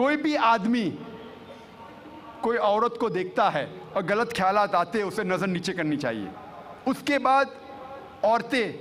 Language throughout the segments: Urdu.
کوئی بھی آدمی کوئی عورت کو دیکھتا ہے اور غلط خیالات آتے اسے نظر نیچے کرنی چاہیے. اس کے بعد عورتیں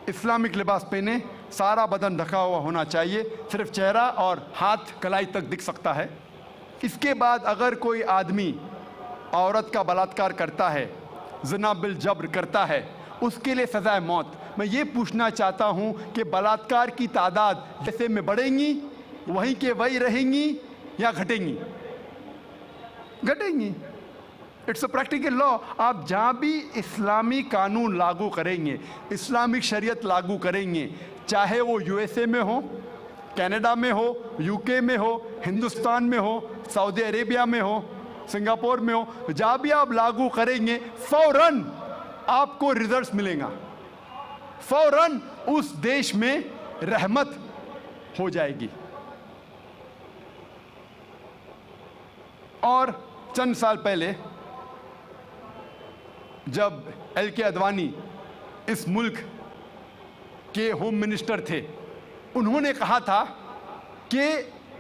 اسلامک لباس پہنے, سارا بدن ڈھکا ہوا ہونا چاہیے, صرف چہرہ اور ہاتھ کلائی تک دکھ سکتا ہے. اس کے بعد اگر کوئی آدمی عورت کا بلاತ್ಕಾರ کرتا ہے, زنا بالجبر کرتا ہے, اس کے لیے سزائے موت. میں یہ پوچھنا چاہتا ہوں کہ بلاತ್ಕಾರ کی تعداد جیسے میں بڑھیں گی وہیں کے وہی رہیں گی یا گھٹیں گی؟ گھٹیں گی. اٹس اے پریکٹیکل لا. آپ جہاں بھی اسلامی قانون لاگو کریں گے, اسلامک شریعت لاگو کریں گے, چاہے وہ USA میں ہو, کینیڈا میں ہو, UK میں ہو, ہندوستان میں ہو, سعودی عربیہ میں ہو, سنگاپور میں ہو, جہاں بھی آپ لاگو کریں گے فوراً آپ کو ریزلٹس ملیں گا, فوراً اس دیش میں رحمت ہو جائے گی. اور چند سال پہلے جب LK اڈوانی اس ملک کے ہوم منسٹر تھے, انہوں نے کہا تھا کہ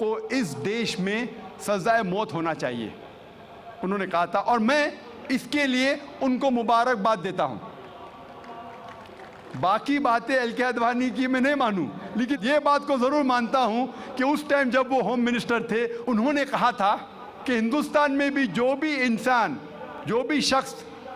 کو اس دیش میں سزائے موت ہونا چاہیے. انہوں نے کہا تھا, اور میں اس کے لیے ان کو مبارکباد دیتا ہوں. باقی باتیں LK اڈوانی کی میں نہیں مانوں, لیکن یہ بات کو ضرور مانتا ہوں کہ اس ٹائم جب وہ ہوم منسٹر تھے انہوں نے کہا تھا کہ ہندوستان میں بھی جو بھی انسان, جو بھی شخص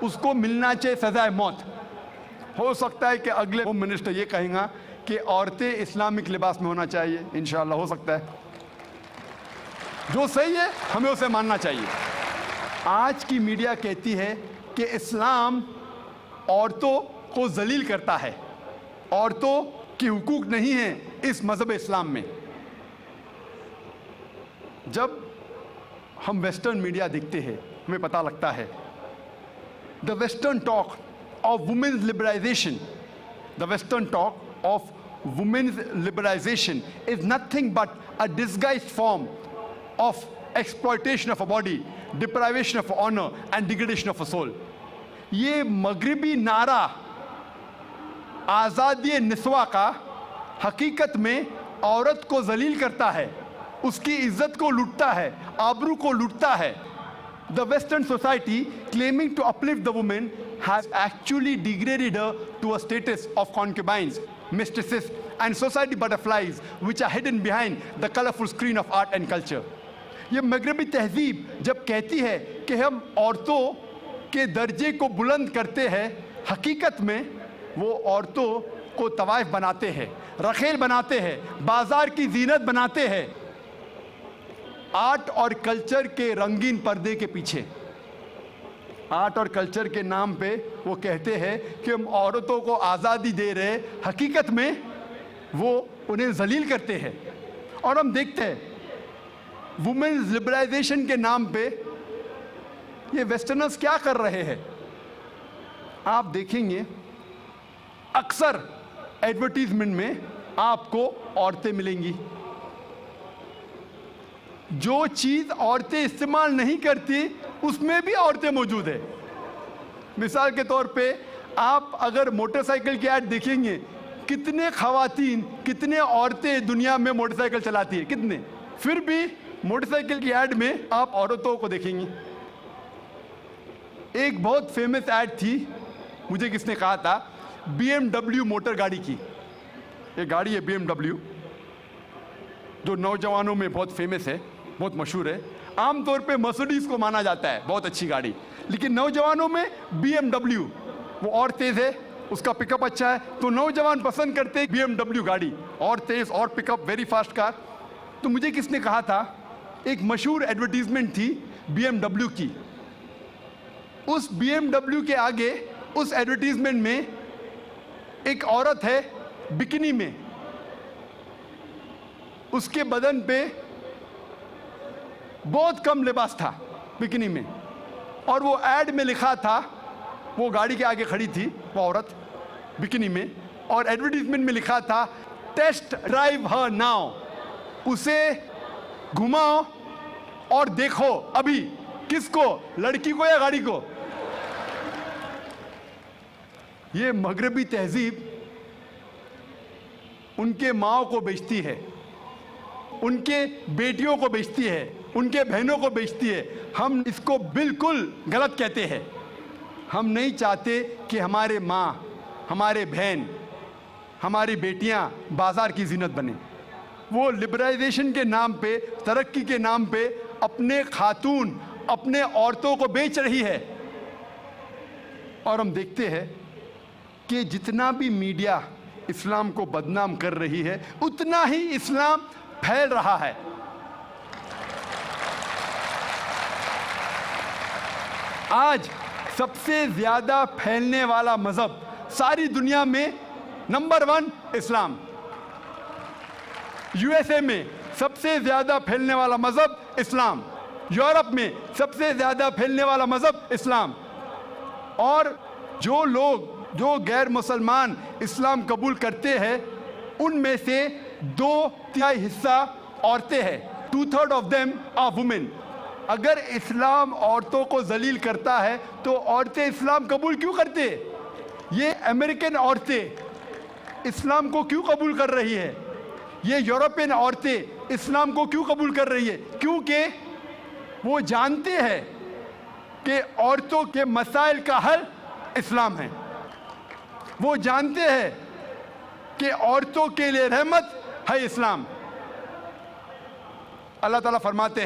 اس کو ملنا چاہیے سزائے موت. ہو سکتا ہے کہ اگلے ہوم منسٹر یہ کہیں گا کہ عورتیں اسلامک لباس میں ہونا چاہیے, انشاءاللہ ہو سکتا ہے. جو صحیح ہے ہمیں اسے ماننا چاہیے. آج کی میڈیا کہتی ہے کہ اسلام عورتوں کو ذلیل کرتا ہے, عورتوں کے حقوق نہیں ہیں اس مذہب اسلام میں. جب ہم ویسٹرن میڈیا دیکھتے ہیں ہمیں پتہ لگتا ہے the western talk of women's liberalization, the western talk of women's liberalization is nothing but a disguised form of exploitation of a body, deprivation of honor and degradation of a soul. یہ مغربی نعرہ آزادی نسواں کا حقیقت میں عورت کو ذلیل کرتا ہے, اس کی عزت کو لوٹتا ہے, آبرو کو لوٹتا ہے. The Western society claiming to uplift the woman has actually degraded her to a status of concubines, mistresses and society butterflies which are hidden behind the colorful screen of art and culture. یہ مغربی تہذیب جب کہتی ہے کہ ہم عورتوں کے درجے کو بلند کرتے ہیں, حقیقت میں وہ عورتوں کو طوائف بناتے ہیں, رخیل بناتے ہیں, بازار کی زینت بناتے ہیں. آرٹ اور کلچر کے رنگین پردے کے پیچھے, آرٹ اور کلچر کے نام پہ وہ کہتے ہیں کہ ہم عورتوں کو آزادی دے رہے, حقیقت میں وہ انہیں ذلیل کرتے ہیں. اور ہم دیکھتے ہیں وومنز لبرائزیشن کے نام پہ یہ ویسٹرنرز کیا کر رہے ہیں. آپ دیکھیں گے اکثر ایڈورٹیزمنٹ میں آپ کو عورتیں ملیں گی. جو چیز عورتیں استعمال نہیں کرتی اس میں بھی عورتیں موجود ہیں. مثال کے طور پہ آپ اگر موٹر سائیکل کی ایڈ دیکھیں گے, کتنے خواتین, کتنے عورتیں دنیا میں موٹر سائیکل چلاتی ہیں, کتنے, پھر بھی موٹر سائیکل کی ایڈ میں آپ عورتوں کو دیکھیں گے. ایک بہت فیمس ایڈ تھی, مجھے کس نے کہا تھا, BMW موٹر گاڑی کی. یہ گاڑی ہے BMW جو نوجوانوں میں بہت فیمس ہے, بہت مشہور ہے. عام طور پہ مرسڈیز کو مانا جاتا ہے بہت اچھی گاڑی, لیکن نوجوانوں میں BMW وہ اور تیز ہے, اس کا پک اپ اچھا ہے, تو نوجوان پسند کرتے ہیں BMW گاڑی, اور تیز اور پک اپ, ویری فاسٹ کار. تو مجھے کس نے کہا تھا, ایک مشہور ایڈورٹیزمنٹ تھی BMW کی. اس BMW کے آگے اس ایڈورٹیزمنٹ میں ایک عورت ہے بکینی میں, اس کے بدن پہ بہت کم لباس تھا بکینی میں, اور وہ ایڈ میں لکھا تھا, وہ گاڑی کے آگے کھڑی تھی وہ عورت بکینی میں, اور ایڈورٹیزمنٹ میں لکھا تھا ٹیسٹ ڈرائیو ہر ناؤ, اسے گھماؤ اور دیکھو ابھی, کس کو, لڑکی کو یا گاڑی کو. یہ مغربی تہذیب ان کے ماؤں کو بیچتی ہے، ان کے بیٹیوں کو بیچتی ہے، ان کے بہنوں کو بیچتی ہے. ہم اس کو بالکل غلط کہتے ہیں. ہم نہیں چاہتے کہ ہمارے ماں، ہمارے بہن، ہماری بیٹیاں بازار کی زینت بنیں. وہ لبرائزیشن کے نام پہ، ترقی کے نام پہ اپنے خاتون، اپنے عورتوں کو بیچ رہی ہے. اور ہم دیکھتے ہیں کہ جتنا بھی میڈیا اسلام کو بدنام کر رہی ہے، اتنا ہی اسلام پھیل رہا ہے. آج سب سے زیادہ پھیلنے والا مذہب ساری دنیا میں number 1 Islam. U S A میں سب سے زیادہ پھیلنے والا مذہب اسلام. یورپ میں سب سے زیادہ پھیلنے والا مذہب اسلام. اور جو لوگ، جو غیر مسلمان اسلام قبول کرتے ہیں، ان میں سے 2/3 حصہ عورتیں ہیں. 2/3 آف دیم آر وومن. اگر اسلام عورتوں کو ذلیل کرتا ہے تو عورتیں اسلام قبول کیوں کرتے؟ یہ امریکن عورتیں اسلام کو کیوں قبول کر رہی ہے؟ یہ یورپین عورتیں اسلام کو کیوں قبول کر رہی ہے؟ کیونکہ وہ جانتے ہیں کہ عورتوں کے مسائل کا حل اسلام ہے. وہ جانتے ہیں کہ عورتوں کے لیے رحمت ہے اسلام. اللہ تعالیٰ فرماتے ہیں